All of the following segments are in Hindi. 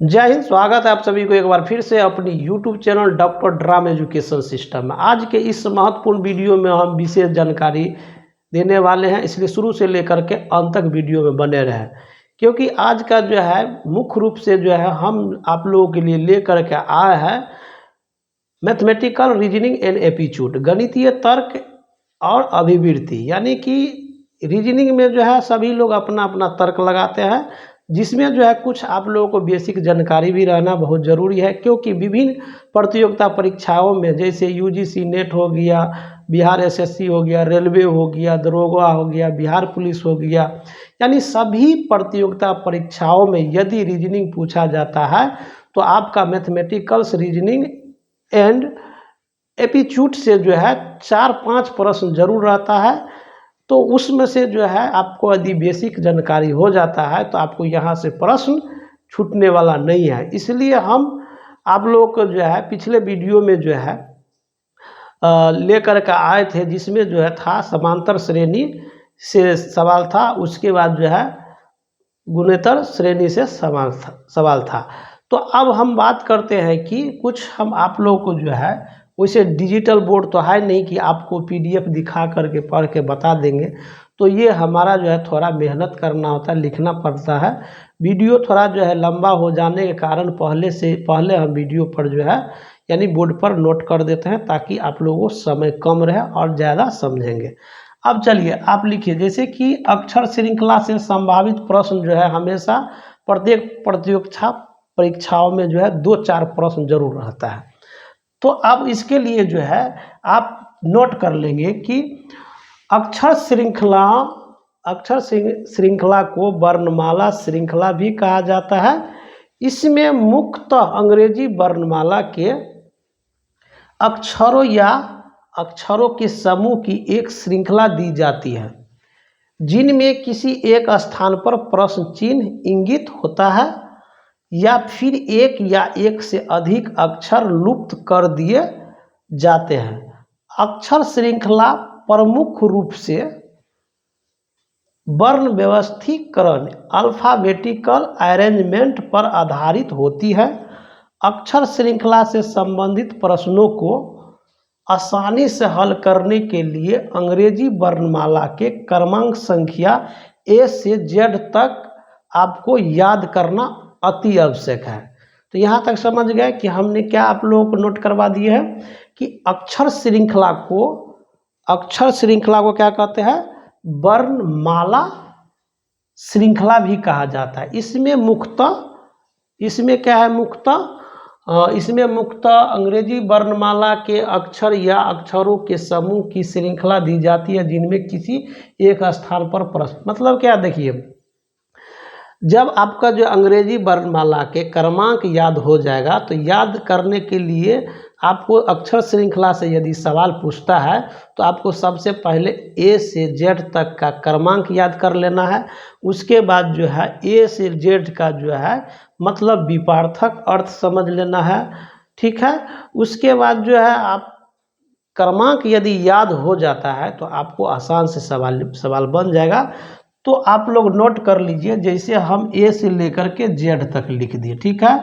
जय हिंद। स्वागत है आप सभी को एक बार फिर से अपनी YouTube channel doctor drum education system में। आज के इस महत्वपूर्ण वीडियो में हम विशेष जानकारी देने वाले हैं, इसलिए शुरू से लेकर के अंत तक वीडियो में बने रहें, क्योंकि आज का जो है मुख्य रूप से जो है हम आप लोगों के लिए लेकर के आए हैं मैथमेटिकल रीजनिंग एंड एप्टीट्यूड, गणितीय तर्क और अभिवृत्ति। यानी कि रीजनिंग में जो है सभी लोग अपना अपना तर्क लगाते हैं, जिसमें जो है कुछ आप लोगों को बेसिक जानकारी भी रहना बहुत ज़रूरी है, क्योंकि विभिन्न प्रतियोगिता परीक्षाओं में जैसे यूजीसी नेट हो गया, बिहार एसएससी हो गया, रेलवे हो गया, दरोगा हो गया, बिहार पुलिस हो गया, यानी सभी प्रतियोगिता परीक्षाओं में यदि रीजनिंग पूछा जाता है तो आपका मैथमेटिकल्स रीजनिंग एंड एप्टीट्यूड से जो है 4-5 प्रश्न जरूर रहता है। तो उसमें से जो है आपको यदि बेसिक जानकारी हो जाता है तो आपको यहाँ से प्रश्न छूटने वाला नहीं है। इसलिए हम आप लोगों को जो है पिछले वीडियो में जो है लेकर के आए थे, जिसमें जो है था समांतर श्रेणी से सवाल था, उसके बाद जो है गुणेतर श्रेणी से सवाल था। तो अब हम बात करते हैं कि कुछ हम आप लोगों को जो है वैसे डिजिटल बोर्ड तो है नहीं कि आपको पीडीएफ दिखा करके पढ़ के बता देंगे, तो ये हमारा जो है थोड़ा मेहनत करना होता है, लिखना पड़ता है। वीडियो थोड़ा जो है लंबा हो जाने के कारण पहले हम वीडियो पर जो है यानी बोर्ड पर नोट कर देते हैं, ताकि आप लोगों को समय कम रहे और ज़्यादा समझेंगे। अब चलिए आप लिखिए, जैसे कि अक्षर श्रृंखला से संभावित प्रश्न जो है हमेशा प्रत्येक प्रतियोगिता परीक्षाओं में जो है 2-4 प्रश्न जरूर रहता है। तो अब इसके लिए जो है आप नोट कर लेंगे कि अक्षर श्रृंखला को वर्णमाला श्रृंखला भी कहा जाता है। इसमें मुख्यतः अंग्रेजी वर्णमाला के अक्षरों या अक्षरों के समूह की एक श्रृंखला दी जाती है, जिनमें किसी एक स्थान पर प्रश्न चिन्ह इंगित होता है या फिर एक या एक से अधिक अक्षर लुप्त कर दिए जाते हैं। अक्षर श्रृंखला प्रमुख रूप से वर्ण व्यवस्थीकरण अल्फाबेटिकल अरेंजमेंट पर आधारित होती है। अक्षर श्रृंखला से संबंधित प्रश्नों को आसानी से हल करने के लिए अंग्रेजी वर्णमाला के क्रमांक संख्या ए से जेड तक आपको याद करना अति आवश्यक है। तो यहाँ तक समझ गए कि हमने क्या आप लोगों को नोट करवा दिए है कि अक्षर श्रृंखला को क्या कहते हैं, वर्णमाला श्रृंखला भी कहा जाता है। इसमें मुख्यतः अंग्रेजी वर्णमाला के अक्षर या अक्षरों के समूह की श्रृंखला दी जाती है, जिनमें किसी एक स्थान पर प्रश्न, मतलब क्या, देखिए जब आपका जो अंग्रेजी वर्णमाला के क्रमांक याद हो जाएगा तो याद करने के लिए आपको अक्षर श्रृंखला से यदि सवाल पूछता है तो आपको सबसे पहले ए से जेड तक का क्रमांक याद कर लेना है। उसके बाद जो है ए से जेड का जो है मतलब विपार्थक अर्थ समझ लेना है, ठीक है। उसके बाद जो है आप क्रमांक यदि याद हो जाता है तो आपको आसान से सवाल बन जाएगा। तो आप लोग नोट कर लीजिए, जैसे हम ए से लेकर के जेड तक लिख दिए, ठीक है।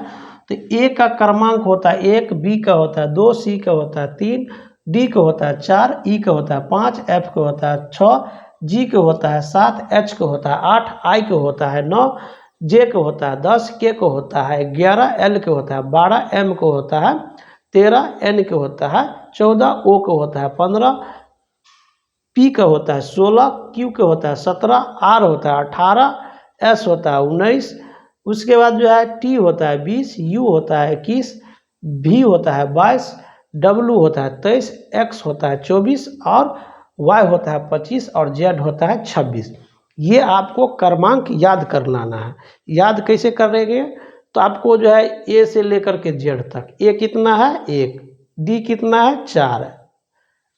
तो ए का क्रमांक होता है 1, बी का होता है 2, सी का होता है 3, डी का होता है 4, ई का होता है 5, एफ का होता है 6, जी का होता है 7, एच का होता है 8, आई का होता है 9, जे का होता है 10, के का होता है 11, एल का होता है 12, एम का होता है 13, एन का होता है 14, ओ का होता है 15, पी का होता है 16, क्यू का होता है 17, आर होता है 18, एस होता है 19, उसके बाद जो है टी होता है 20, यू होता है 21, भी होता है 22, डब्ल्यू होता है 23, एक्स होता है 24 और वाई होता है 25 और जेड होता है 26। ये आपको क्रमांक याद कर लाना है। याद कैसे करेंगे, तो आपको जो है ए से लेकर के जेड तक, ए कितना है 1, डी कितना है 4,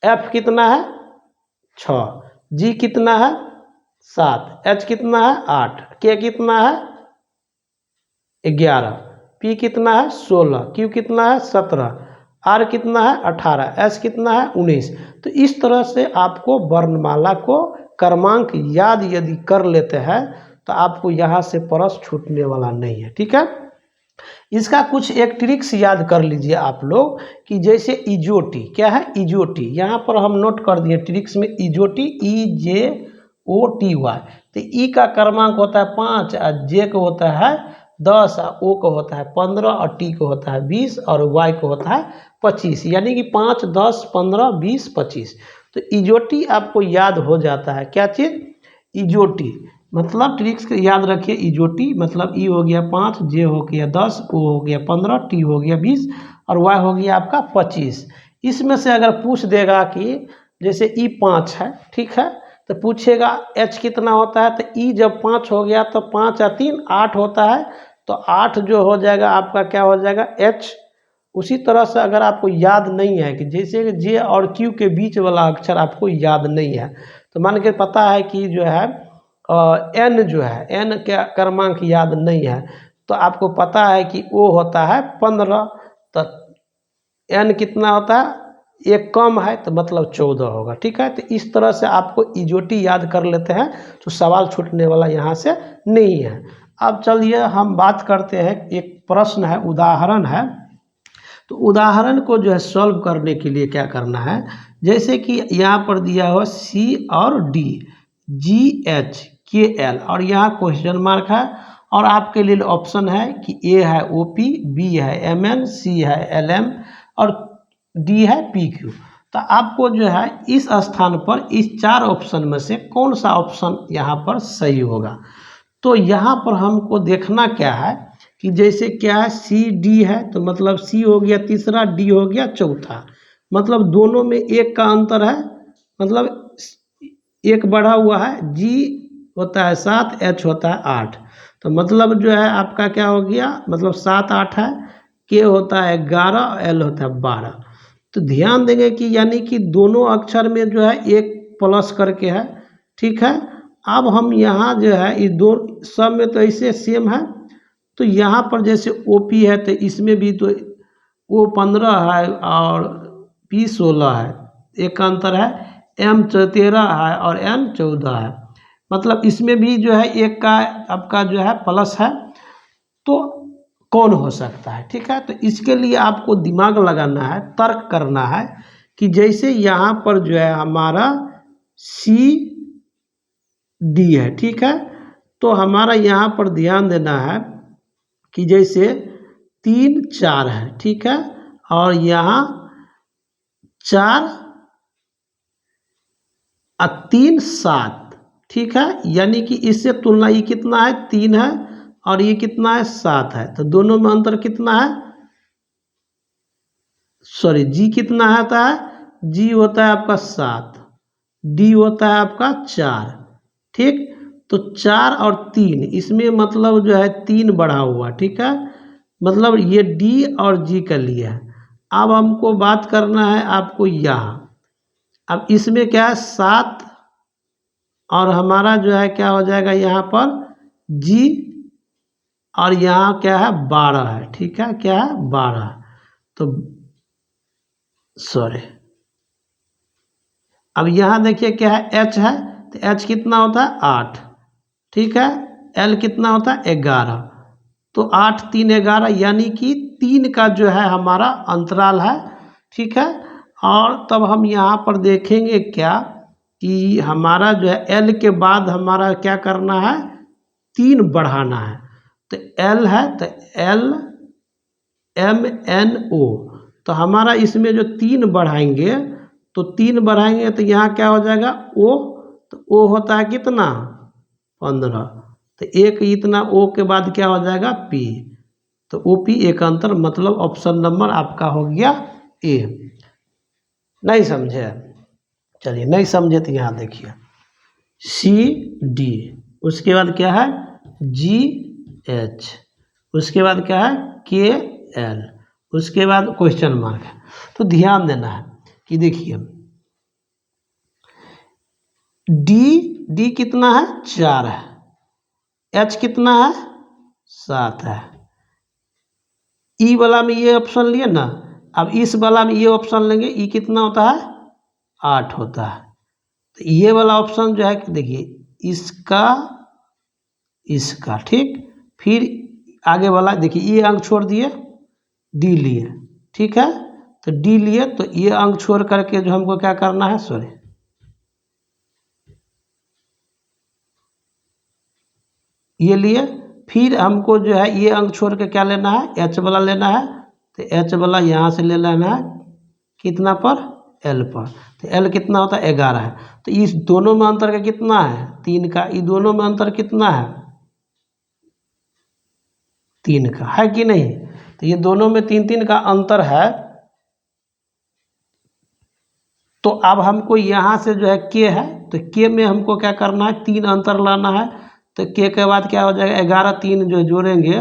एफ कितना है 6, जी कितना है 7, एच कितना है 8, के कितना है 11, पी कितना है 16, क्यू कितना है 17, आर कितना है 18, एस कितना है 19। तो इस तरह से आपको वर्णमाला को क्रमांक याद यदि कर लेते हैं तो आपको यहाँ से प्रश्न छूटने वाला नहीं है, ठीक है। इसका कुछ एक ट्रिक्स याद कर लीजिए आप लोग कि जैसे इजोटी, क्या है इजोटी, यहाँ पर हम नोट कर दिए ट्रिक्स में इजोटी EJOTY। तो ई का क्रमांक होता है 5 और जे को होता है 10 और ओ को होता है 15 और टी को होता है 20 और वाई को होता है 25, यानी कि 5, 10, 15, 20, 25। तो इजोटी आपको याद हो जाता है। क्या चीज़? इजोटी। मतलब ट्रिक्स को याद रखिए। इजोटी मतलब ई हो गया 5, जे हो गया 10, ओ हो गया 15, टी हो गया 20 और वाई हो गया आपका 25। इसमें से अगर पूछ देगा कि जैसे ई 5 है, ठीक है, तो पूछेगा एच कितना होता है, तो ई जब 5 हो गया तो 5 या 3 8 होता है, तो 8 जो हो जाएगा आपका क्या हो जाएगा एच। उसी तरह से अगर आपको याद नहीं है कि जैसे जे और क्यू के बीच वाला अक्षर आपको याद नहीं है, तो मान के पता है कि जो है एन जो है, एन का क्रमांक याद नहीं है, तो आपको पता है कि ओ होता है 15, तो एन कितना होता है, एक कम है तो मतलब 14 होगा। ठीक है, तो इस तरह से आपको इजोटी याद कर लेते हैं तो सवाल छूटने वाला यहाँ से नहीं है। अब चलिए हम बात करते हैं, एक प्रश्न है, उदाहरण है। तो उदाहरण को जो है सॉल्व करने के लिए क्या करना है, जैसे कि यहाँ पर दिया हुआ सी और डी, GHKL और यहाँ क्वेश्चन मार्क है, और आपके लिए ऑप्शन है कि ए है OP, बी है MN, सी है LM और डी है PQ। तो आपको जो है इस स्थान पर इस 4 ऑप्शन में से कौन सा ऑप्शन यहाँ पर सही होगा। तो यहाँ पर हमको देखना क्या है कि जैसे क्या है CD है, तो मतलब C हो गया तीसरा, D हो गया चौथा, मतलब दोनों में एक का अंतर है, मतलब एक बढ़ा हुआ है। G होता है 7, H होता है 8, तो मतलब जो है आपका क्या हो गया, मतलब 7, 8 है, K होता है 11, L होता है 12। तो ध्यान देंगे कि यानी कि दोनों अक्षर में जो है एक प्लस करके है। ठीक है, अब हम यहाँ जो है इस दो सब में तो ऐसे सेम है, तो यहाँ पर जैसे OP है तो इसमें भी तो O 15 है और P 16 है, एक का अंतर है, M 13 है और N 14 है, मतलब इसमें भी जो है एक का आपका जो है प्लस है, तो कौन हो सकता है। ठीक है, तो इसके लिए आपको दिमाग लगाना है, तर्क करना है कि जैसे यहाँ पर जो है हमारा CD है, ठीक है, तो हमारा यहाँ पर ध्यान देना है कि जैसे 3, 4 है, ठीक है, और यहाँ 4 और 3, 7, ठीक है, यानी कि इससे तुलना ये कितना है 3 है और ये कितना है 7 है, तो दोनों में अंतर कितना है, सॉरी G कितना होता है, G होता है आपका 7, D होता है आपका 4। ठीक, तो 4 और 3 इसमें मतलब जो है 3 बढ़ा हुआ, ठीक है, मतलब ये D और G का लिए है। अब हमको बात करना है आपको यहाँ, अब इसमें क्या है 7 और हमारा जो है क्या हो जाएगा यहाँ पर G और यहाँ क्या है 12 है, ठीक है, क्या है 12, तो सॉरी, अब यहाँ देखिए क्या है H है, तो H कितना होता है 8, ठीक है, L कितना होता है 11, तो 8, 3, 11, यानी कि 3 का जो है हमारा अंतराल है। ठीक है, और तब हम यहाँ पर देखेंगे क्या कि हमारा जो है L के बाद हमारा क्या करना है, 3 बढ़ाना है, तो L है तो L M N O, तो हमारा इसमें जो 3 बढ़ाएंगे, तो 3 बढ़ाएंगे तो यहाँ क्या हो जाएगा O, तो O होता है कितना 15, तो एक इतना O के बाद क्या हो जाएगा P, तो OP एक अंतर, मतलब ऑप्शन नंबर आपका हो गया A। नहीं समझे, चलिए नहीं समझे तो यहाँ देखिए CD, उसके बाद क्या है GH, उसके बाद क्या है KL, उसके बाद क्वेश्चन मार्क है। तो ध्यान देना है कि देखिए D कितना है 4 है, H कितना है 7 है, E वाला में ये ऑप्शन लिए ना, अब इस वाला में ये ऑप्शन लेंगे, E कितना होता है 8 होता है, तो ये वाला ऑप्शन जो है कि देखिए इसका, ठीक, फिर आगे वाला देखिए, ये अंक छोड़ दिए, डी लिए, ठीक है। तो डी लिए तो ये अंक छोड़ करके जो हमको क्या करना है, सॉरी, ये लिए। फिर हमको जो है ये अंक छोड़ के क्या लेना है, एच वाला लेना है। तो एच वाला यहाँ से ले लेना है, कितना पर, एल पर। तो एल कितना होता है, 11 है। तो इस दोनों में अंतर का कितना है, 3 का। ये दोनों में अंतर कितना है, 3 का, है कि नहीं। तो ये दोनों में 3 का अंतर है। तो अब हमको यहाँ से जो है के है, तो के में हमको क्या करना है, 3 अंतर लाना है। तो के बाद क्या हो जाएगा, 11, 3 जो जोड़ेंगे,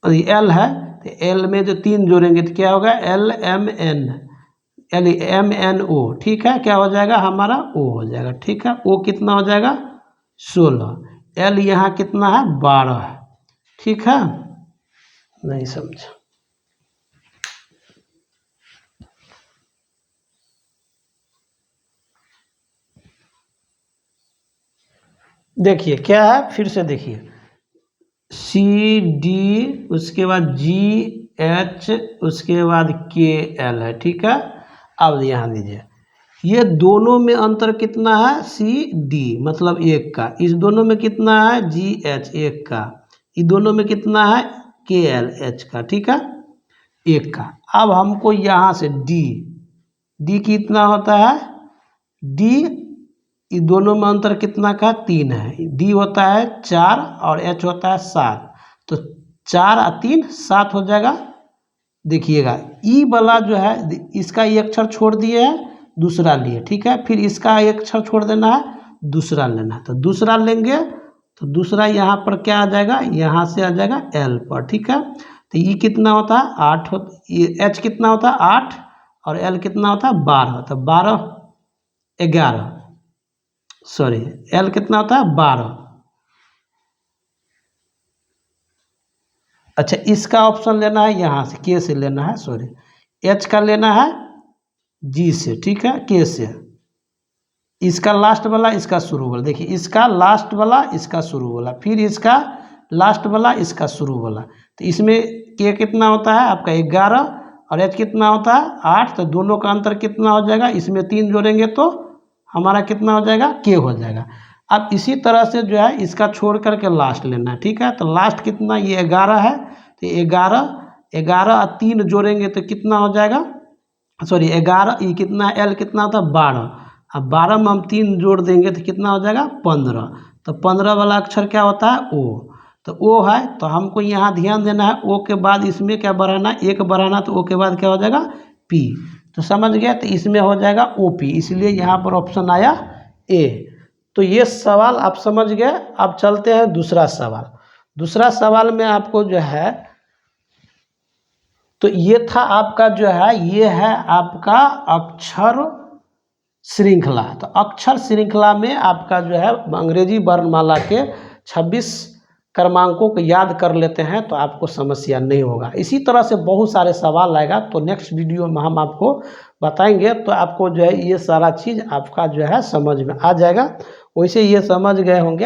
और एल है, तो एल में जो 3 जोड़ेंगे तो क्या होगा, L M N, L M N O, ठीक है। क्या हो जाएगा हमारा, ओ हो जाएगा, ठीक है। ओ कितना हो जाएगा, 16। एल यहाँ कितना है, 12 है, ठीक है। नहीं समझा, देखिए क्या है, फिर से देखिए, सी डी, उसके बाद जी एच, उसके बाद के एल है, ठीक है। अब यहाँ दीजिए, ये दोनों में अंतर कितना है, सी डी मतलब 1 का। इस दोनों में कितना है, जी एच 1 का। इस दोनों में कितना है, के एल एच का, ठीक है, 1 का। अब हमको यहाँ से डी, डी कितना होता है, डी, ये दोनों में अंतर कितना का, 3 है। डी होता है 4 और एच होता है 7। तो 4 और 3 7 हो जाएगा। देखिएगा ई वाला जो है, इसका ये अक्षर छोड़ दिए है, दूसरा लिए, ठीक है। फिर इसका एक अक्षर छोड़ देना है, दूसरा लेना है। तो दूसरा लेंगे तो दूसरा यहाँ पर क्या आ जाएगा, यहाँ से आ जाएगा एल पर, ठीक है। तो ई कितना होता है, 8 होता, ये एच कितना होता है, 8, और एल कितना होता है, 12। तो 12 11, सॉरी, एल कितना होता है, 12। अच्छा, इसका ऑप्शन लेना है यहाँ से, के से लेना है, सॉरी, एच का लेना है जी से, ठीक है, के से। इसका लास्ट वाला, इसका शुरू वाला, देखिए इसका लास्ट वाला, इसका शुरू वाला, फिर इसका लास्ट वाला, इसका शुरू वाला। तो इसमें के कितना होता है आपका, 11, और एच कितना होता है, 8। तो दोनों का अंतर कितना हो जाएगा, इसमें 3 जोड़ेंगे तो हमारा कितना हो जाएगा, के हो जाएगा। अब इसी तरह से जो है इसका छोड़ करके लास्ट लेना है, ठीक है। तो लास्ट कितना, ये 11 है। तो 11 और 3 जोड़ेंगे तो कितना हो जाएगा, सॉरी 11, ये कितना, एल कितना होता है, 12। अब 12 में हम 3 जोड़ देंगे तो कितना हो जाएगा, 15। तो 15 वाला अक्षर क्या होता है, ओ। तो ओ है, तो हमको यहाँ ध्यान देना है, ओ के बाद इसमें क्या बढ़ाना, 1 बढ़ाना। तो ओ के बाद क्या हो जाएगा, पी। तो समझ गया, तो इसमें हो जाएगा ओ पी, इसलिए यहाँ पर ऑप्शन आया ए। तो ये सवाल आप समझ गए। अब चलते हैं दूसरा सवाल। दूसरा सवाल में आपको जो है, तो ये था आपका जो है, ये है आपका अक्षर श्रृंखला। तो अक्षर श्रृंखला में आपका जो है अंग्रेजी वर्णमाला के 26 क्रमांकों को याद कर लेते हैं तो आपको समस्या नहीं होगा। इसी तरह से बहुत सारे सवाल आएगा, तो नेक्स्ट वीडियो में हम आपको बताएंगे, तो आपको जो है ये सारा चीज़ आपका जो है समझ में आ जाएगा। वैसे ये समझ गए होंगे।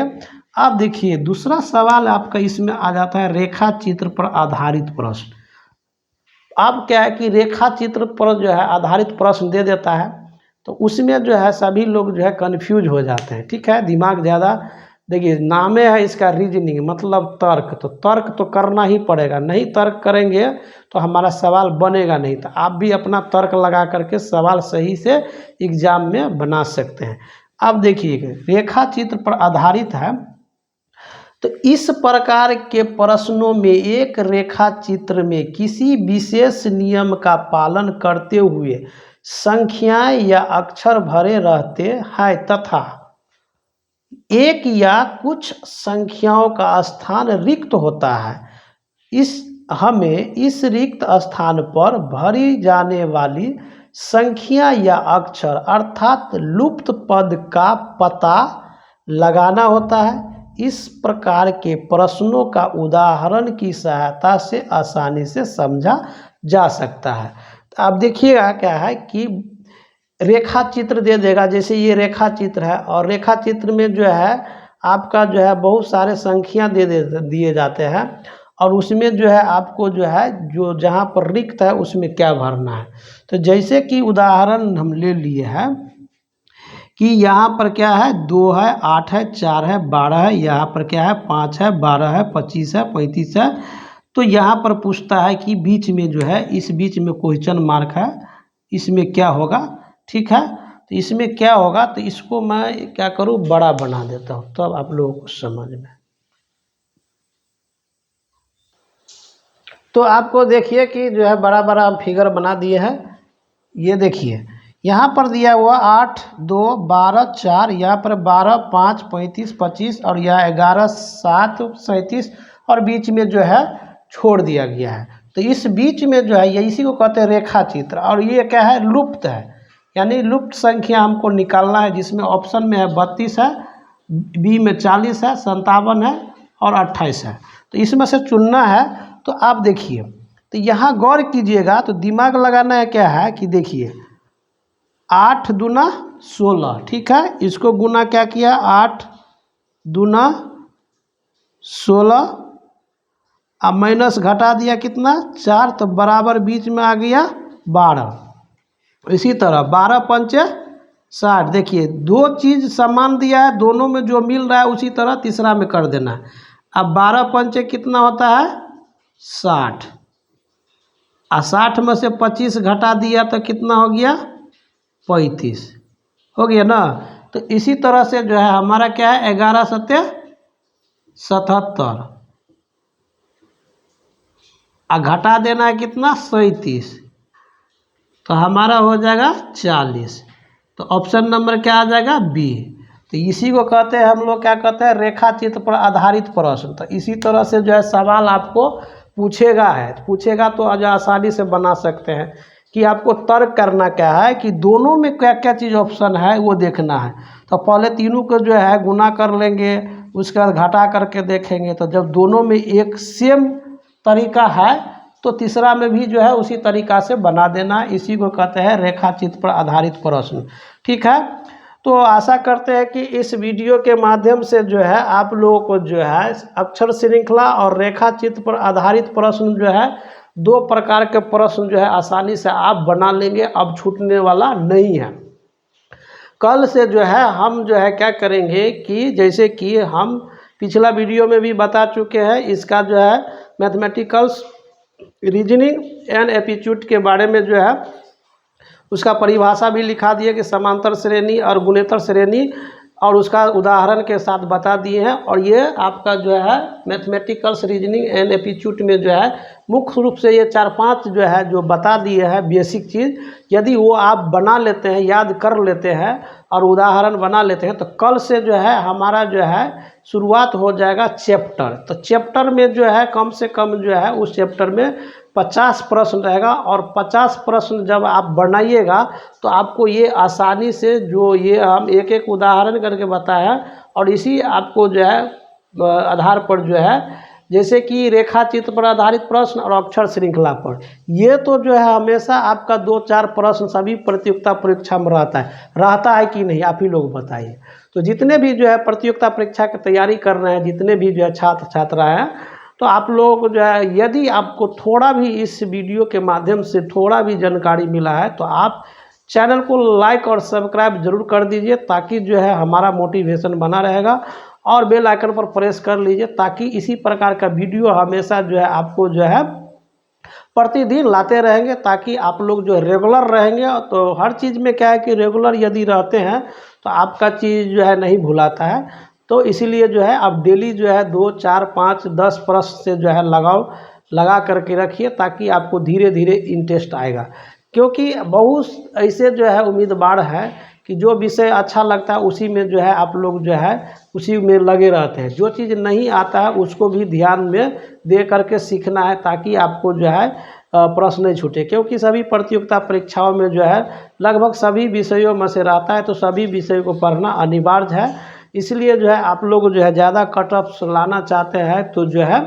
अब देखिए दूसरा सवाल आपका इसमें आ जाता है, रेखा चित्र पर आधारित प्रश्न। अब क्या है कि रेखा चित्र पर जो है आधारित प्रश्न दे देता है, तो उसमें जो है सभी लोग जो है कन्फ्यूज हो जाते हैं, ठीक है। दिमाग ज़्यादा, देखिए नामे है इसका रीजनिंग मतलब तर्क, तो तर्क तो करना ही पड़ेगा, नहीं तर्क करेंगे तो हमारा सवाल बनेगा नहीं। तो आप भी अपना तर्क लगा करके सवाल सही से एग्जाम में बना सकते हैं। अब देखिए रेखा चित्र पर आधारित है, तो इस प्रकार के प्रश्नों में एक रेखा चित्र में किसी विशेष नियम का पालन करते हुए संख्याएं या अक्षर भरे रहते हैं तथा एक या कुछ संख्याओं का स्थान रिक्त होता है। हमें इस रिक्त स्थान पर भरी जाने वाली संख्या या अक्षर अर्थात लुप्त पद का पता लगाना होता है। इस प्रकार के प्रश्नों का उदाहरण की सहायता से आसानी से समझा जा सकता है। तो आप देखिएगा क्या है कि रेखा चित्र दे देगा, जैसे ये रेखा चित्र है और रेखा चित्र में जो है आपका जो है बहुत सारे संख्या दिए जाते हैं और उसमें जो है आपको जो है जो जहाँ पर रिक्त है उसमें क्या भरना है। तो जैसे कि उदाहरण हम ले लिए हैं कि यहाँ पर क्या है 2 है, 8 है, 4 है, 12 है, यहाँ पर क्या है 5 है, 12 है, 25 है, 35 है। तो यहाँ पर पूछता है कि बीच में जो है इस बीच में क्वेश्चन मार्क है, इसमें क्या होगा। ठीक है, तो इसमें क्या होगा, तो इसको मैं क्या करूँ बड़ा बना देता हूँ तब आप लोगों को समझ में। तो आपको देखिए कि जो है बड़ा बड़ा हम फिगर बना दिए हैं। ये देखिए यहाँ पर दिया हुआ 8, 2, 12, 4, यहाँ पर 12, 5, 35, 25 और यहाँ 11, 7, 37 और बीच में जो है छोड़ दिया गया है। तो इस बीच में जो है ये इसी को कहते हैं रेखा चित्र और ये क्या है लुप्त है, यानी लुप्त संख्या हमको निकालना है, जिसमें ऑप्शन में है 32 है, बी में 40 है, 57 है और 28 है। तो इसमें से चुनना है। तो आप देखिए तो यहाँ गौर कीजिएगा, तो दिमाग लगाना है क्या है कि देखिए 8 दूना 16, ठीक है, इसको गुना क्या किया 8 दूना 16 अब माइनस घटा दिया कितना 4, तो बराबर बीच में आ गया 12। इसी तरह 12 पंचे 60, देखिए दो चीज़ समान दिया है, दोनों में जो मिल रहा है उसी तरह तीसरा में कर देना है। अब 12 पंचे कितना होता है 60 और 60 में से 25 घटा दिया तो कितना हो गया 35 हो गया ना। तो इसी तरह से जो है हमारा क्या है 11 सत्य 77 और घटा देना है कितना 37, तो हमारा हो जाएगा 40। तो ऑप्शन नंबर क्या आ जाएगा बी। तो इसी को कहते हैं हम लोग क्या कहते हैं रेखा चित्र पर आधारित प्रश्न। तो इसी तरह से जो है सवाल आपको पूछेगा तो आज आसानी से बना सकते हैं कि आपको तर्क करना क्या है कि दोनों में क्या क्या चीज़ ऑप्शन है वो देखना है। तो पहले तीनों को जो है गुना कर लेंगे, उसके बाद घटा करके देखेंगे, तो जब दोनों में एक सेम तरीका है तो तीसरा में भी जो है उसी तरीका से बना देना। इसी को कहते हैं रेखा चित्र पर आधारित प्रश्न। ठीक है, तो आशा करते हैं कि इस वीडियो के माध्यम से जो है आप लोगों को जो है अक्षर श्रृंखला और रेखा चित्र पर आधारित प्रश्न जो है 2 प्रकार के प्रश्न जो है आसानी से आप बना लेंगे, अब छूटने वाला नहीं है। कल से जो है हम जो है क्या करेंगे कि जैसे कि हम पिछला वीडियो में भी बता चुके हैं, इसका जो है मैथमेटिकल्स रीजनिंग एंड एप्टीट्यूड के बारे में जो है उसका परिभाषा भी लिखा दिए कि समांतर श्रेणी और गुणेतर श्रेणी, और उसका उदाहरण के साथ बता दिए हैं। और ये आपका जो है मैथमेटिकल्स रीजनिंग एंड एप्टीट्यूड में जो है मुख्य रूप से ये 4-5 जो है जो बता दिए हैं बेसिक चीज़, यदि वो आप बना लेते हैं, याद कर लेते हैं और उदाहरण बना लेते हैं, तो कल से जो है हमारा जो है शुरुआत हो जाएगा चैप्टर। तो चैप्टर में जो है कम से कम जो है उस चैप्टर में 50 प्रश्न रहेगा और 50 प्रश्न जब आप बनाइएगा तो आपको ये आसानी से जो ये हम एक एक उदाहरण करके बताया और इसी आपको जो है आधार पर जो है जैसे कि रेखा चित्र पर आधारित प्रश्न और अक्षर श्रृंखला पर, ये तो जो है हमेशा आपका 2-4 प्रश्न सभी प्रतियोगिता परीक्षा में रहता है कि नहीं, आप ही लोग बताइए। तो जितने भी जो है प्रतियोगिता परीक्षा की तैयारी कर रहे हैं, जितने भी जो है छात्र छात्रा हैं, तो आप लोगों को जो है यदि आपको थोड़ा भी इस वीडियो के माध्यम से थोड़ा भी जानकारी मिला है तो आप चैनल को लाइक और सब्सक्राइब जरूर कर दीजिए, ताकि जो है हमारा मोटिवेशन बना रहेगा, और बेल आइकन पर प्रेस कर लीजिए ताकि इसी प्रकार का वीडियो हमेशा जो है आपको जो है प्रतिदिन लाते रहेंगे, ताकि आप लोग जो रेगुलर रहेंगे। तो हर चीज़ में क्या है कि रेगुलर यदि रहते हैं तो आपका चीज़ जो है नहीं भुलाता है। तो इसीलिए जो है आप डेली जो है 2, 4, 5, 10 प्रश्न से जो है लगा करके रखिए, ताकि आपको धीरे धीरे इंटरेस्ट आएगा। क्योंकि बहुत ऐसे जो है उम्मीदवार है कि जो विषय अच्छा लगता है उसी में जो है आप लोग जो है उसी में लगे रहते हैं, जो चीज़ नहीं आता है उसको भी ध्यान में दे करके सीखना है, ताकि आपको जो है प्रश्न नहीं छूटे। क्योंकि सभी प्रतियोगिता परीक्षाओं में जो है लगभग सभी विषयों में से रहता है, तो सभी विषयों को पढ़ना अनिवार्य है। इसलिए जो है आप लोग जो है ज़्यादा कट ऑफ लाना चाहते हैं तो जो है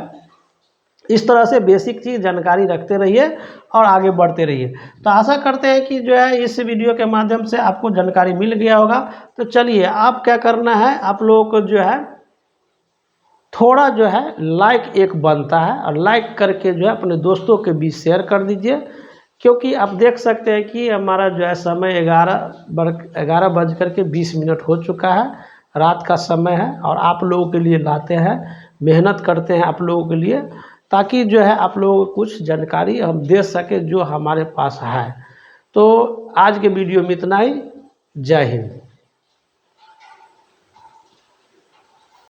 इस तरह से बेसिक चीज़ जानकारी रखते रहिए और आगे बढ़ते रहिए। तो आशा करते हैं कि जो है इस वीडियो के माध्यम से आपको जानकारी मिल गया होगा। तो चलिए आप क्या करना है, आप लोगों को जो है थोड़ा जो है लाइक एक बनता है, और लाइक करके जो है अपने दोस्तों के बीच शेयर कर दीजिए, क्योंकि आप देख सकते हैं कि हमारा जो है समय 11:20 हो चुका है, रात का समय है, और आप लोगों के लिए लाते हैं, मेहनत करते हैं आप लोगों के लिए, ताकि जो है आप लोगों को कुछ जानकारी हम दे सकें जो हमारे पास है। तो आज के वीडियो में इतना ही। जय हिंद।